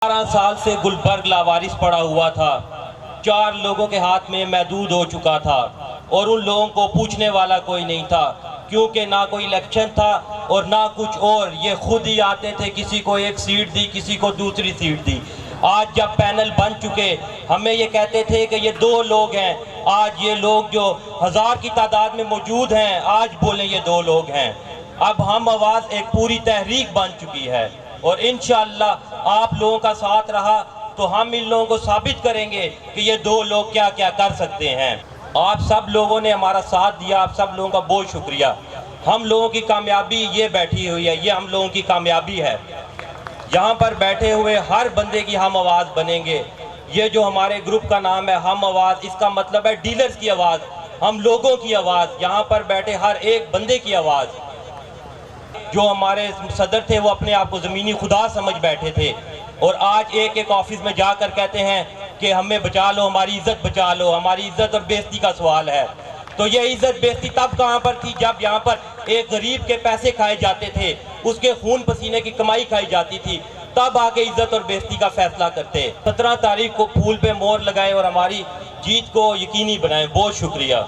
12 साल से गुलबर्ग लावारिस पड़ा हुआ था। 4 लोगों के हाथ में महदूद हो चुका था और उन लोगों को पूछने वाला कोई नहीं था, क्योंकि ना कोई इलेक्शन था और ना कुछ और। ये खुद ही आते थे, किसी को एक सीट दी, किसी को दूसरी सीट दी। आज जब पैनल बन चुके, हमें ये कहते थे कि ये 2 लोग हैं। आज ये लोग जो 1000 की तादाद में मौजूद हैं, आज बोलें ये 2 लोग हैं। अब हम आवाज़ एक पूरी तहरीक बन चुकी है और इंशाअल्लाह आप लोगों का साथ रहा तो हम इन लोगों को साबित करेंगे कि ये 2 लोग क्या क्या कर सकते हैं। आप सब लोगों ने हमारा साथ दिया, आप सब लोगों का बहुत शुक्रिया। हम लोगों की कामयाबी ये बैठी हुई है, ये हम लोगों की कामयाबी है। यहाँ पर बैठे हुए हर बंदे की हम आवाज़ बनेंगे। ये जो हमारे ग्रुप का नाम है हम आवाज़, इसका मतलब है डीलर्स की आवाज़, हम लोगों की आवाज़, यहाँ पर बैठे हर एक बंदे की आवाज़। जो हमारे सदर थे वो अपने आप को ज़मीनी खुदा समझ बैठे थे और आज एक एक ऑफिस में जाकर कहते हैं कि हमें बचा लो, हमारी इज़्ज़त बचा लो। हमारी इज़्ज़त और बेइज्जती का सवाल है। तो ये इज़्ज़त बेइज्जती तब कहाँ पर थी जब यहाँ पर एक गरीब के पैसे खाए जाते थे, उसके खून पसीने की कमाई खाई जाती थी, तब आके इज़्ज़त और बेइज्जती का फैसला करते। 17 तारीख को फूल पे मोहर लगाएं और हमारी जीत को यकीनी बनाएं। बहुत शुक्रिया।